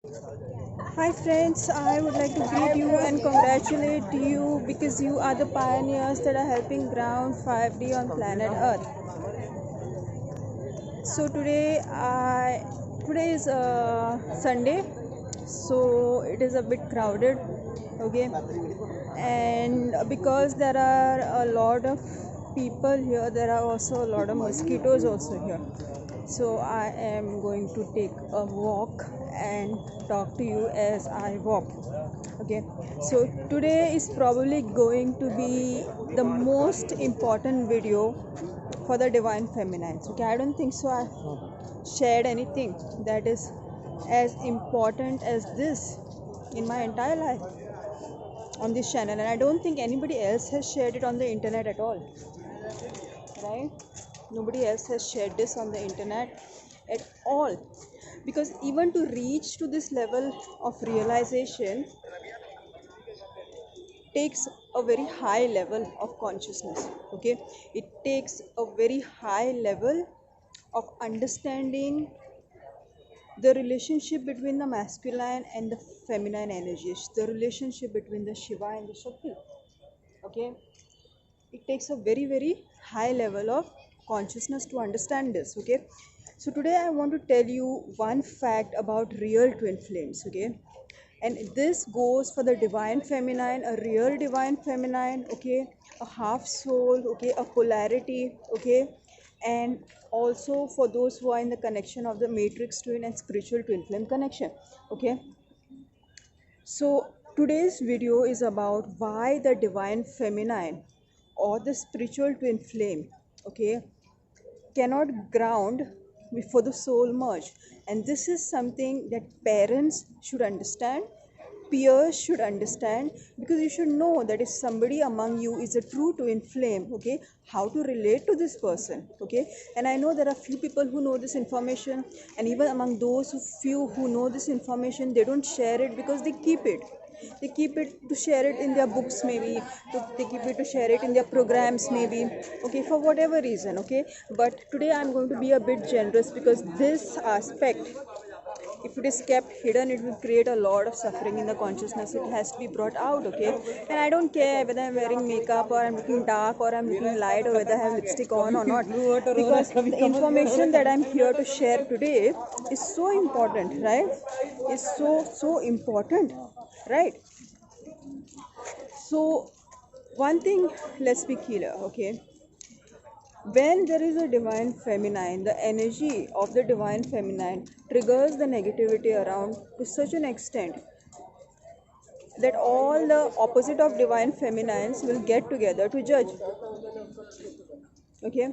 Hi friends, I would like to greet you and congratulate you because you are the pioneers that are helping ground 5D on planet Earth. So today is Sunday, so it is a bit crowded, okay? And because there are a lot of people here, there are also a lot of mosquitoes also here. So I am going to take a walk and talk to you as I walk. Okay, so today is probably going to be the most important video for the divine feminine. Okay, I don't think so I've shared anything that is as important as this in my entire life on this channel, and I don't think anybody else has shared it on the internet at all, right? Nobody else has shared this on the internet at all, because even to reach to this level of realization takes a very high level of consciousness. Okay, it takes a very high level of understanding the relationship between the masculine and the feminine energies, the relationship between the Shiva and the Shakti. Okay, it takes a very high level of consciousness to understand this. Okay, so today I want to tell you one fact about real twin flames. Okay, and this goes for the divine feminine, a real divine feminine, okay, a half soul, okay, a polarity, okay, and also for those who are in the connection of the matrix twin and spiritual twin flame connection. Okay, so today's video is about why the divine feminine or the spiritual twin flame, okay, cannot ground before the soul merge. And this is something that parents should understand, peers should understand, because you should know that if somebody among you is a true twin flame, okay, how to relate to this person. Okay, and I know there are few people who know this information, and even among those few who know this information, they don't share it because they keep it to share it in their books, maybe they keep it to share it in their programs, maybe, okay, for whatever reason. Okay, but today I'm going to be a bit generous, because this aspect, if it is kept hidden, it will create a lot of suffering in the consciousness. It has to be brought out. Okay, and I don't care whether I'm wearing makeup or I'm looking dark or I'm looking light or whether I have lipstick on or not, because the information that I'm here to share today is so important, right? Is so important, right? So one thing, let's be clear. Okay, when there is a divine feminine, the energy of the divine feminine triggers the negativity around to such an extent that all the opposite of divine feminines will get together to judge. Okay,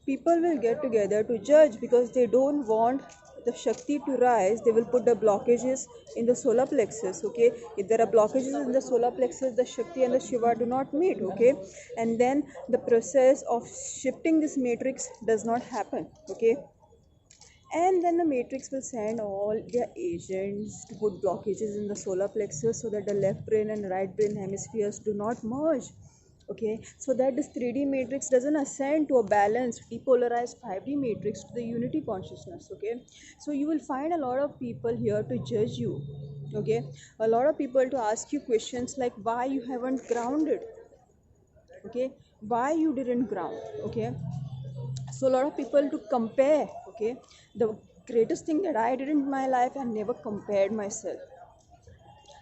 people will get together to judge because they don't want the Shakti to rise. They will put the blockages in the solar plexus. Okay, if there are blockages in the solar plexus, the Shakti and the Shiva do not meet. Okay, and then the process of shifting this matrix does not happen. Okay, and then the matrix will send all their agents to put blockages in the solar plexus so that the left brain and right brain hemispheres do not merge. Okay, so that this 3D matrix doesn't ascend to a balanced depolarized 5D matrix to the unity consciousness. Okay, so you will find a lot of people here to judge you. Okay, a lot of people to ask you questions like why you haven't grounded. Okay, why you didn't ground. Okay, so a lot of people to compare. Okay, the greatest thing that I did in my life, I never compared myself.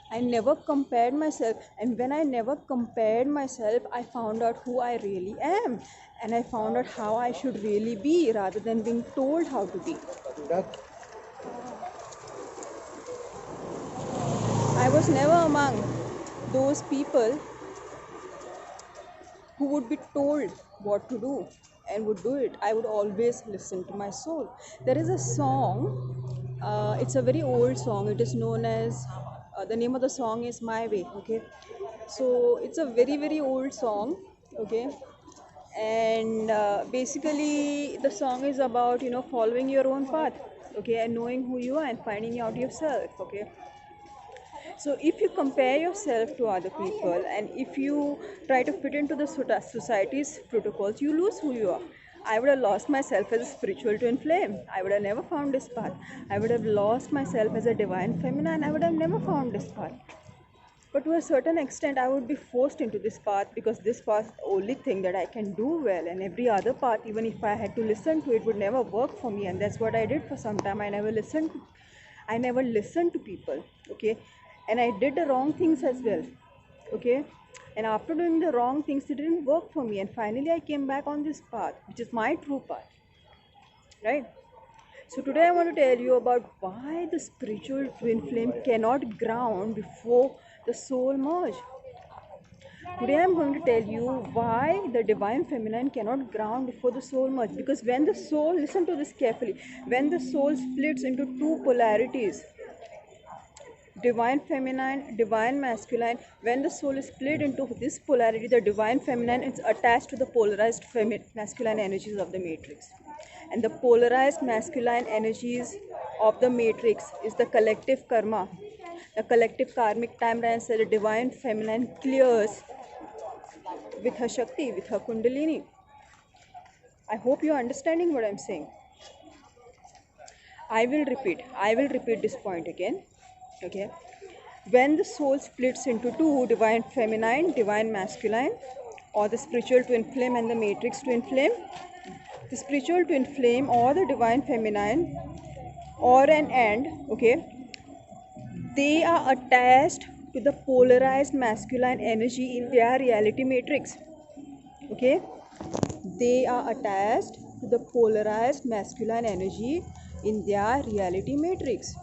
I never compared myself, and when I never compared myself, I found out who I really am, and I found out how I should really be rather than being told how to be. I was never among those people who would be told what to do and would do it. I would always listen to my soul. There is a song, it's a very old song. It is known as, the name of the song is My Way. Okay, so it's a very old song. Okay, and basically the song is about, following your own path. Okay, and knowing who you are and finding out yourself. Okay, so if you compare yourself to other people and if you try to fit into the society's protocols, you lose who you are. I would have lost myself as a spiritual twin flame. I would have never found this path. I would have lost myself as a divine feminine. I would have never found this path. But to a certain extent, I would be forced into this path because this path is the only thing that I can do well. And every other path, even if I had to listen to it, would never work for me. And that's what I did for some time. I never listened to people. Okay. And I did the wrong things as well. Okay. And after doing the wrong things, it didn't work for me. And finally, I came back on this path, which is my true path. Right? So today I want to tell you about why the spiritual twin flame cannot ground before the soul merge. Today I am going to tell you why the divine feminine cannot ground before the soul merge. Because when the soul, listen to this carefully, when the soul splits into two polarities, divine feminine, divine masculine, when the soul is split into this polarity, the divine feminine is attached to the polarized masculine energies of the matrix. And the polarized masculine energies of the matrix is the collective karma, the collective karmic timelines that the divine feminine clears with her Shakti, with her Kundalini. I hope you are understanding what I am saying. I will repeat this point again. Okay. When the soul splits into two, divine feminine, divine masculine, or the spiritual twin flame and the matrix twin flame, the spiritual twin flame or the divine feminine or an end, okay, they are attached to the polarized masculine energy in their reality matrix. Okay, they are attached to the polarized masculine energy in their reality matrix.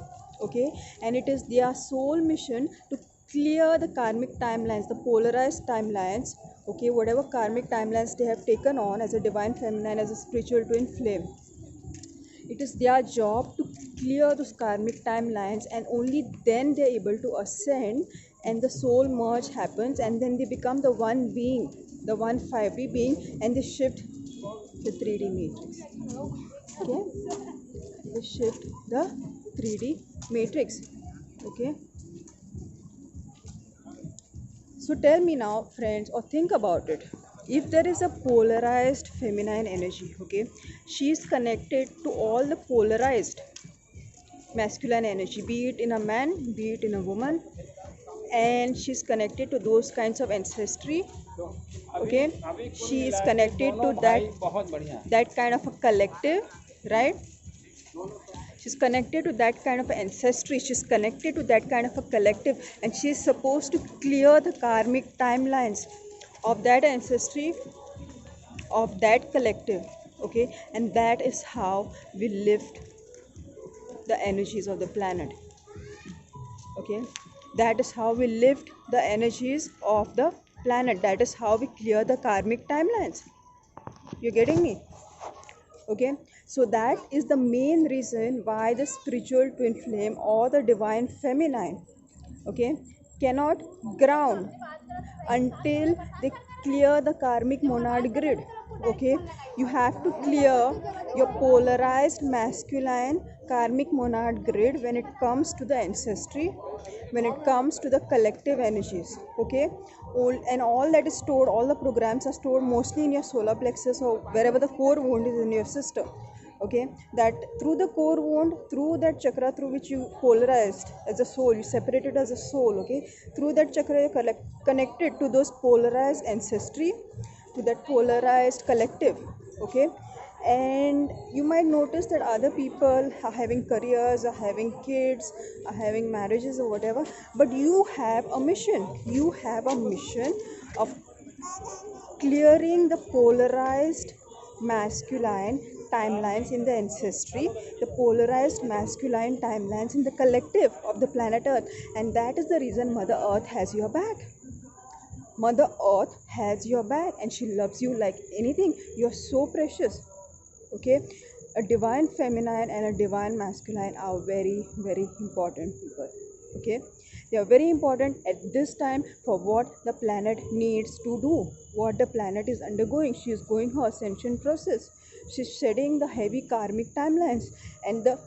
Okay, and it is their soul mission to clear the karmic timelines, the polarized timelines. Okay, whatever karmic timelines they have taken on as a divine feminine, as a spiritual twin flame, it is their job to clear those karmic timelines, and only then they're able to ascend and the soul merge happens, and then they become the one being, the one 5D being, and they shift the 3D matrix. Okay, they shift the 3D matrix. Okay, so tell me now, friends, or think about it. If there is a polarized feminine energy, okay, she is connected to all the polarized masculine energy, be it in a man, be it in a woman, and she's connected to those kinds of ancestry. Okay, she is connected to that kind of a collective, right? She's connected to that kind of ancestry, she's connected to that kind of a collective, and she is supposed to clear the karmic timelines of that ancestry, of that collective. Okay, and that is how we lift the energies of the planet. Okay, that is how we lift the energies of the planet. That is how we clear the karmic timelines. You're getting me? Okay, so that is the main reason why the spiritual twin flame or the divine feminine, okay, cannot ground until they clear the karmic monad grid. Okay, you have to clear your polarized masculine karmic monad grid when it comes to the ancestry, when it comes to the collective energies. Okay, all that is stored, all the programs are stored mostly in your solar plexus or wherever the core wound is in your system. Okay, that through the core wound, through that chakra through which you polarized as a soul, you separated as a soul. Okay, through that chakra you're connected to those polarized ancestry, to that polarized collective. Okay, and you might notice that other people are having careers, are having kids, are having marriages or whatever, but you have a mission. You have a mission of clearing the polarized masculine timelines in the ancestry, the polarized masculine timelines in the collective of the planet Earth. And that is the reason Mother Earth has your back. Mother Earth has your back and she loves you like anything. You're so precious. Okay, a divine feminine and a divine masculine are very, very important people. Okay, they are very important at this time for what the planet needs to do, what the planet is undergoing. She is going her ascension process. She's shedding the heavy karmic timelines, and the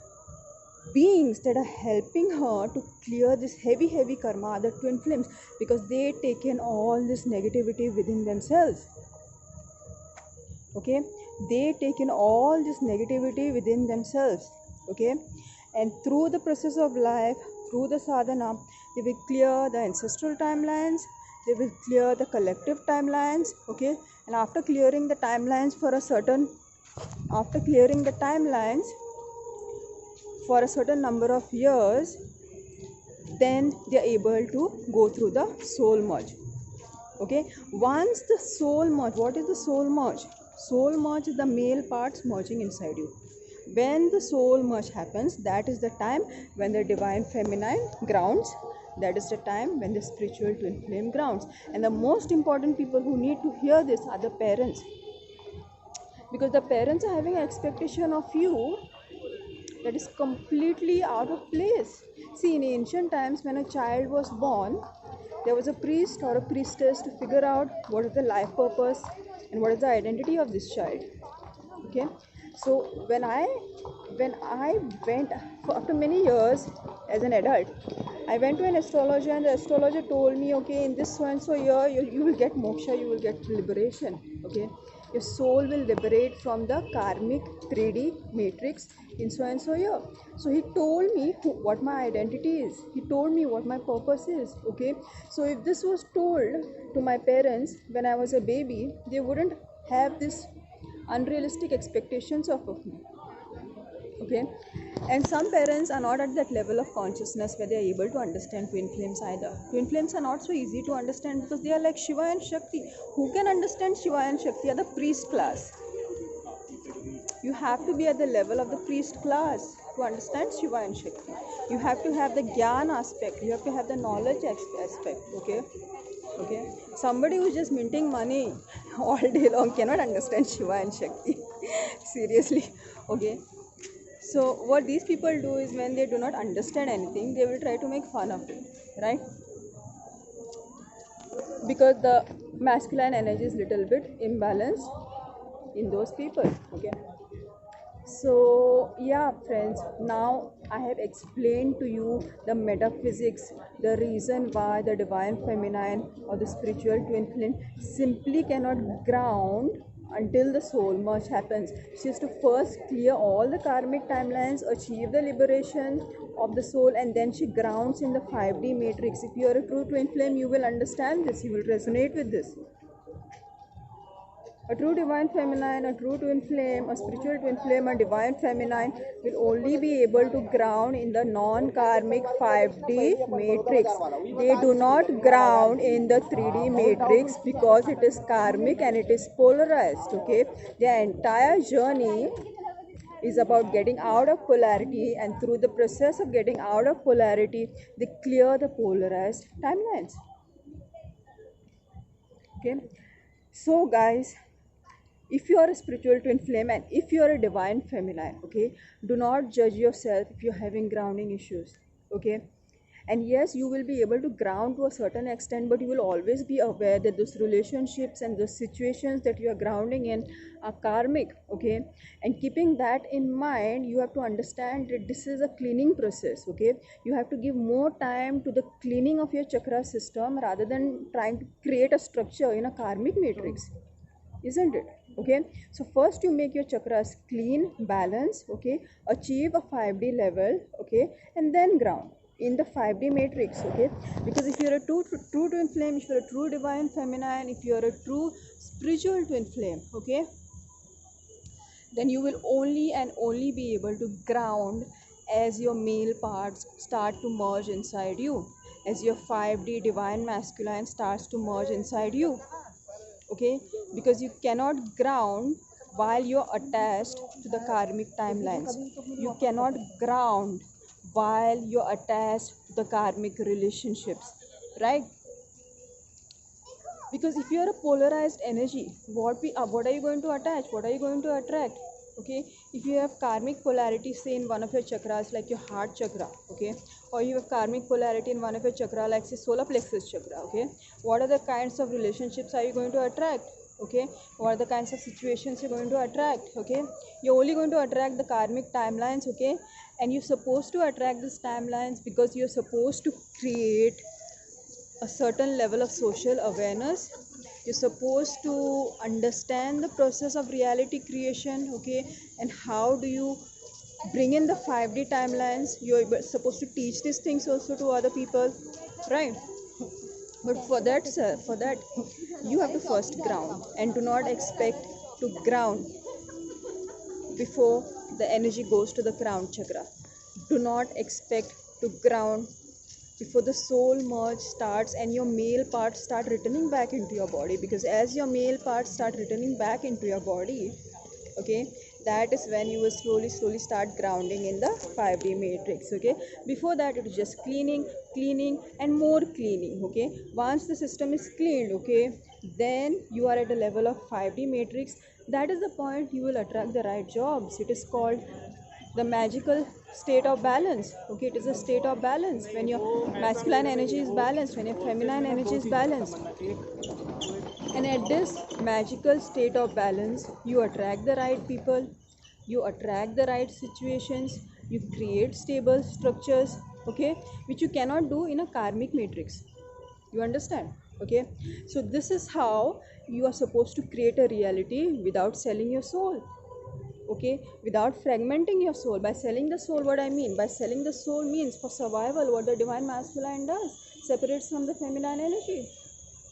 beings that are helping her to clear this heavy karma are the twin flames, because they taken all this negativity within themselves. Okay, they take in all this negativity within themselves, okay, and through the process of life, through the sadhana, they will clear the ancestral timelines, they will clear the collective timelines, okay, and after clearing the timelines for a certain number of years, then they are able to go through the soul merge, okay. Once the soul merge, what is the soul merge? Soul merge is the male parts merging inside you. When the soul merge happens, that is the time when the divine feminine grounds, that is the time when the spiritual twin flame grounds. And the most important people who need to hear this are the parents, because the parents are having an expectation of you that is completely out of place. See, in ancient times, when a child was born, there was a priest or a priestess to figure out what is the life purpose and what is the identity of this child, okay. So when I went, after many years as an adult, I went to an astrologer, and the astrologer told me, okay, in this so and so year you will get moksha, you will get liberation, okay. Your soul will liberate from the karmic 3D matrix in so and so year. So he told me what my identity is, he told me what my purpose is, okay. So if this was told to my parents when I was a baby, they wouldn't have this unrealistic expectations of me, okay. And some parents are not at that level of consciousness where they are able to understand twin flames either. Twin flames are not so easy to understand because they are like Shiva and Shakti. Who can understand Shiva and Shakti? Are the priest class. You have to be at the level of the priest class to understand Shiva and Shakti. You have to have the Gyan aspect, you have to have the knowledge aspect, okay. Okay, somebody who's just minting money all day long cannot understand Shiva and Shakti. Seriously, okay. So what these people do is, when they do not understand anything, they will try to make fun of it, right? Because the masculine energy is little bit imbalanced in those people, okay. So yeah, friends, now I have explained to you the metaphysics, the reason why the divine feminine or the spiritual twin flame simply cannot ground until the soul merge happens. She has to first clear all the karmic timelines, achieve the liberation of the soul, and then she grounds in the 5D matrix. If you are a true twin flame, you will understand this, you will resonate with this. A true divine feminine, a true twin flame, a spiritual twin flame, a divine feminine will only be able to ground in the non-karmic 5D matrix. They do not ground in the 3D matrix because it is karmic and it is polarized, okay. Their entire journey is about getting out of polarity, and through the process of getting out of polarity, they clear the polarized timelines, okay. So guys, if you are a spiritual twin flame and if you are a divine feminine, okay, do not judge yourself if you're having grounding issues, okay. And yes, you will be able to ground to a certain extent, but you will always be aware that those relationships and those situations that you are grounding in are karmic, okay. And keeping that in mind, you have to understand that this is a cleaning process, okay. You have to give more time to the cleaning of your chakra system rather than trying to create a structure in a karmic matrix, isn't it? Okay, so first you make your chakras clean, balance, okay, achieve a 5D level, okay, and then ground in the 5D matrix, okay. Because if you're a true twin flame, if you're a true divine feminine, if you're a true spiritual twin flame, okay, then you will only and only be able to ground as your male parts start to merge inside you, as your 5D divine masculine starts to merge inside you, okay. Because you cannot ground while you're attached to the karmic timelines. You cannot ground while you're attached to the karmic relationships, right? Because if you're a polarized energy, what are you going to attach, what are you going to attract, okay. If you have karmic polarity, say in one of your chakras like your heart chakra, okay, or you have karmic polarity in one of your chakra like say solar plexus chakra, okay, what are the kinds of relationships are you going to attract, okay. What are the kinds of situations you're going to attract, okay. You're only going to attract the karmic timelines, okay. And you're supposed to attract these timelines because you're supposed to create a certain level of social awareness You're supposed to understand the process of reality creation, okay, and how do you bring in the 5D timelines. You're supposed to teach these things also to other people, right? But for that, sir, for that, you have to first ground, and do not expect to ground before the energy goes to the crown chakra. Do not expect to ground before the soul merge starts and your male parts start returning back into your body, because as your male parts start returning back into your body, okay, that is when you will slowly start grounding in the 5D matrix. Okay, before that it is just cleaning and more cleaning. Okay, once the system is cleaned, okay, then you are at a level of 5D matrix. That is the point you will attract the right jobs. It is called the magical state of balance. Okay, it is a state of balance when your masculine energy is balanced, when your feminine energy is balanced, and at this magical state of balance you attract the right people, you attract the right situations, you create stable structures, okay, which you cannot do in a karmic matrix. You understand? Okay, so this is how you are supposed to create a reality without selling your soul. Okay, without fragmenting your soul. By selling the soul, what I mean by selling the soul means, for survival, what the divine masculine does, separates from the feminine energy.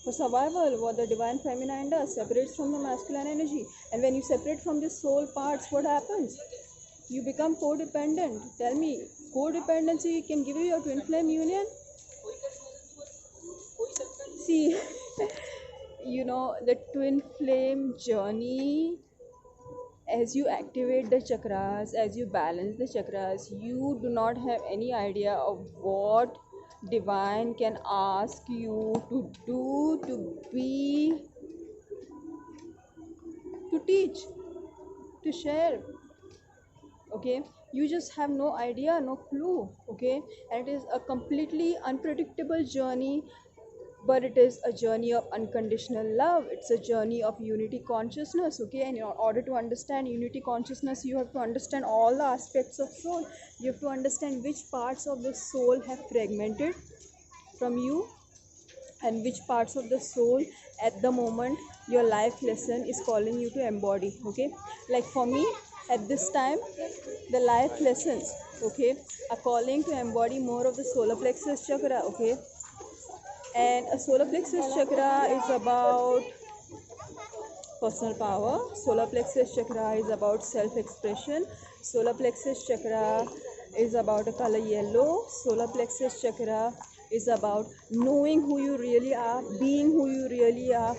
For survival, what the divine feminine does, separates from the masculine energy. And when you separate from the soul parts, what happens? You become codependent. Tell me, codependency can give you your twin flame union? See, the twin flame journey, as you activate the chakras, as you balance the chakras, you do not have any idea of what divine can ask you to do, to be, to teach, to share. Okay, you just have no idea, no clue. Okay, and it is a completely unpredictable journey, but it is a journey of unconditional love. It's a journey of unity consciousness. Okay, and in order to understand unity consciousness, you have to understand all the aspects of soul. You have to understand which parts of the soul have fragmented from you, and which parts of the soul at the moment your life lesson is calling you to embody. Okay, like for me at this time, the life lessons, okay, are calling to embody more of the solar plexus chakra. Okay, and a solar plexus chakra is about personal power. Solar plexus chakra is about self expression. Solar plexus chakra is about a color yellow. Solar plexus chakra is about knowing who you really are, being who you really are,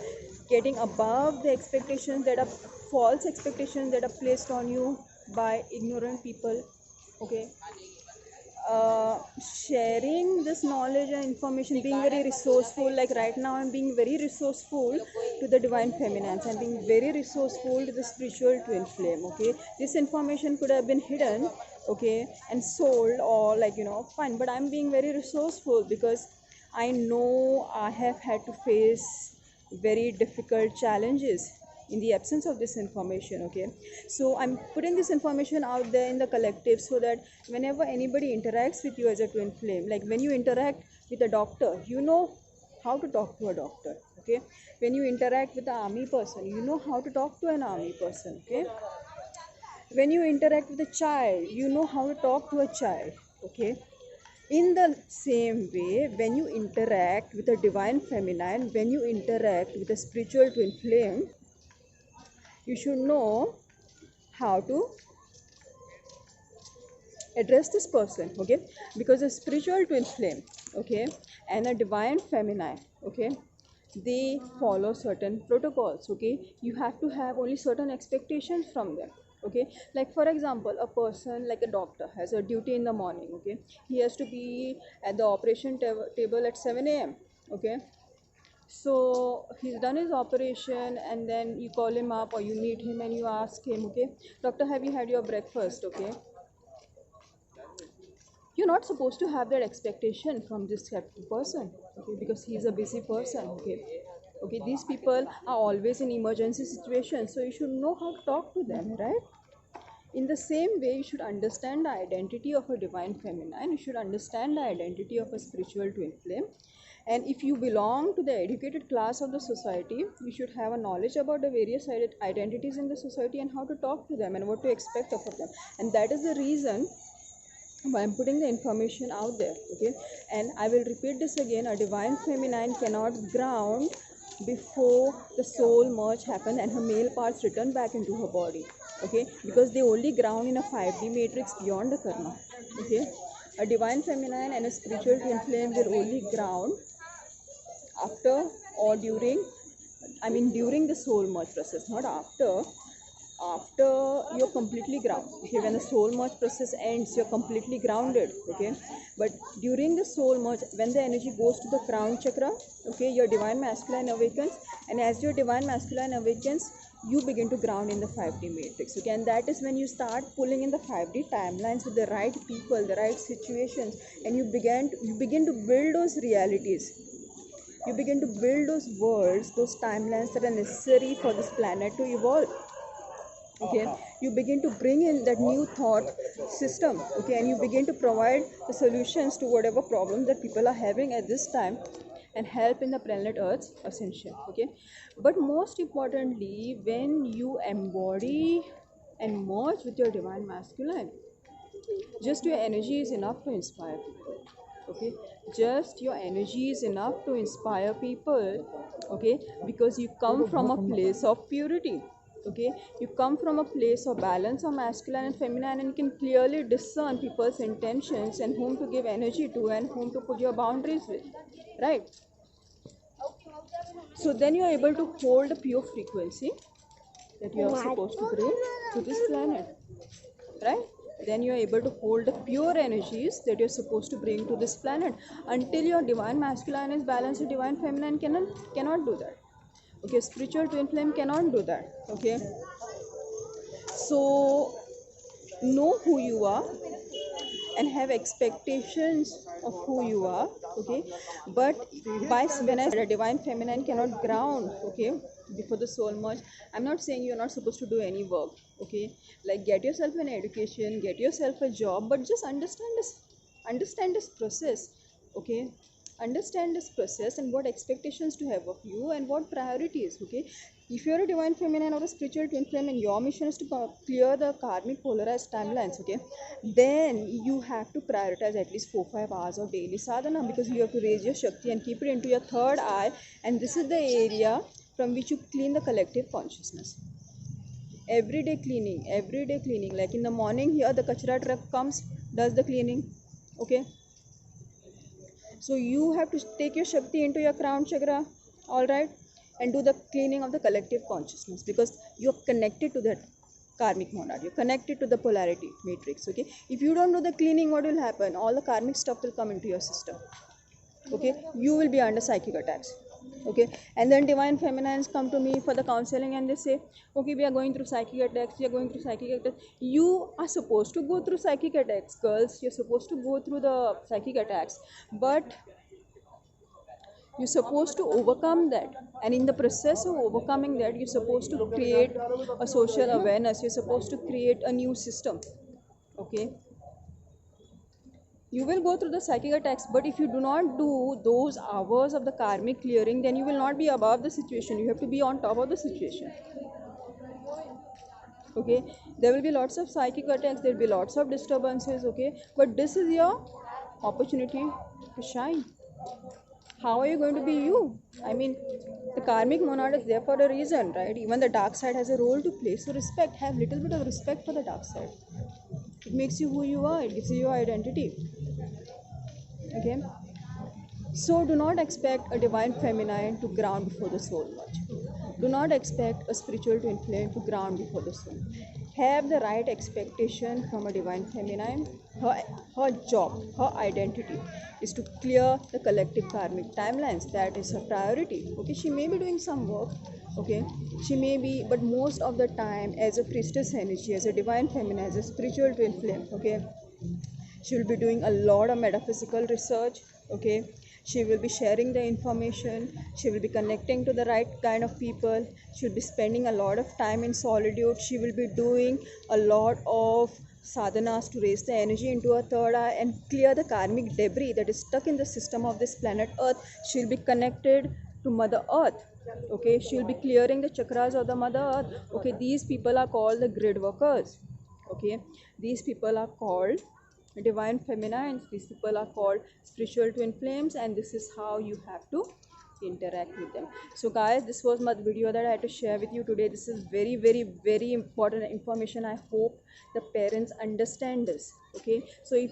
getting above the expectations that are false expectations that are placed on you by ignorant people. Okay, sharing this knowledge and information, being very resourceful. Like right now I'm being very resourceful to the divine feminines, I'm being very resourceful to the spiritual twin flame. Okay, this information could have been hidden, okay, and sold, or like fine, but I'm being very resourceful because I know I have had to face very difficult challenges in the absence of this information. Okay, so I'm putting this information out there in the collective, so that whenever anybody interacts with you as a twin flame, like when you interact with a doctor, you know how to talk to a doctor. Okay, when you interact with an army person, you know how to talk to an army person. Okay, when you interact with a child, you know how to talk to a child. Okay, in the same way, when you interact with a divine feminine, when you interact with a spiritual twin flame, you should know how to address this person. Okay, because a spiritual twin flame, okay, and a divine feminine, okay, they follow certain protocols. Okay, you have to have only certain expectations from them. Okay, like for example, a person like a doctor has a duty in the morning. Okay, he has to be at the operation table at 7 a.m. Okay, so he's done his operation, and then you call him up or you meet him and you ask him, okay, doctor, have you had your breakfast? Okay, you're not supposed to have that expectation from this type of person. Okay, because he's a busy person. Okay, okay, these people are always in emergency situations, so you should know how to talk to them, right? In the same way, you should understand the identity of a divine feminine, you should understand the identity of a spiritual twin flame, And if you belong to the educated class of the society, you should have a knowledge about the various identities in the society and how to talk to them and what to expect of them. And that is the reason why I'm putting the information out there. Okay, and I will repeat this again: a divine feminine cannot ground before the soul merge happen and her male parts return back into her body. Okay, because they only ground in a 5D matrix beyond the karma. Okay, a divine feminine and a spiritual twin flame will only ground after or during, I mean during the soul merge process, not after you're completely grounded. Okay, when the soul merge process ends, you're completely grounded. Okay, but during the soul merge, when the energy goes to the crown chakra, okay, your divine masculine awakens, and as your divine masculine awakens, you begin to ground in the 5D matrix. Okay, and that is when you start pulling in the 5D timelines with the right people, the right situations, and you begin to build those realities. You begin to build those worlds, those timelines that are necessary for this planet to evolve. Okay, you begin to bring in that new thought system. Okay, and you begin to provide the solutions to whatever problems that people are having at this time and help in the planet Earth's ascension. Okay, but most importantly, when you embody and merge with your divine masculine, just your energy is enough to inspire people. Okay, just your energy is enough to inspire people. Okay, because you come from a place of purity. Okay, you come from a place of balance of masculine and feminine, and you can clearly discern people's intentions and whom to give energy to and whom to put your boundaries with, right? So then you are able to hold a pure frequency that you are supposed to bring to this planet, right? Then you are able to hold the pure energies that you're supposed to bring to this planet. Until your divine masculine is balanced, your divine feminine cannot do that. Okay, spiritual twin flame cannot do that. Okay, so know who you are and have expectations of who you are. Okay, but when I said a divine feminine cannot ground, okay, before the soul merge, I'm not saying you're not supposed to do any work. Okay, like get yourself an education, get yourself a job, but just understand this process. Okay, understand this process and what expectations to have of you and what priorities. Okay, if you're a divine feminine or a spiritual twin flame and your mission is to clear the karmic polarized timelines, okay, then you have to prioritize at least 4-5 hours of daily sadhana, because you have to raise your shakti and keep it into your third eye, and this is the area from which you clean the collective consciousness. Everyday cleaning, like in the morning here the kachra truck comes, does the cleaning. Okay, so you have to take your shakti into your crown chakra, all right, and do the cleaning of the collective consciousness, because you're connected to that karmic monad, you're connected to the polarity matrix. Okay, if you don't do the cleaning, what will happen? All the karmic stuff will come into your system. Okay, you will be under psychic attacks. Okay, and then divine feminines come to me for the counseling and they say, okay, we are going through psychic attacks, you are supposed to go through psychic attacks, girls, you're supposed to go through the psychic attacks, but you're supposed to overcome that, and in the process of overcoming that, you're supposed to create a social awareness, you're supposed to create a new system. Okay, you will go through the psychic attacks, but if you do not do those hours of the karmic clearing, then you will not be above the situation, you have to be on top of the situation. Okay, there will be lots of psychic attacks, there will be lots of disturbances. Okay, but this is your opportunity to shine. How are you going to be you? I mean, the karmic monad is there for a reason, right? Even the dark side has a role to play, so have little bit of respect for the dark side. It makes you who you are, it gives you your identity. Okay, so do not expect a divine feminine to ground before the soul merge. Do not expect a spiritual twin flame to ground before the soul. Have the right expectation from a divine feminine. Her job, her identity is to clear the collective karmic timelines. That is her priority. Okay, she may be doing some work. Okay, she may be, but most of the time, as a priestess energy, as a divine feminine, as a spiritual twin flame, okay, she will be doing a lot of metaphysical research. Okay, she will be sharing the information, she will be connecting to the right kind of people, she will be spending a lot of time in solitude, she will be doing a lot of sadhanas to raise the energy into a third eye and clear the karmic debris that is stuck in the system of this planet Earth. She'll be connected to Mother Earth. Okay, she'll be clearing the chakras of the Mother Earth. Okay, these people are called the grid workers. Okay, these people are called divine feminines. These people are called spiritual twin flames, and this is how you have to interact with them. So guys, this was my video that I had to share with you today. This is very important information. I hope the parents understand this. Okay, so if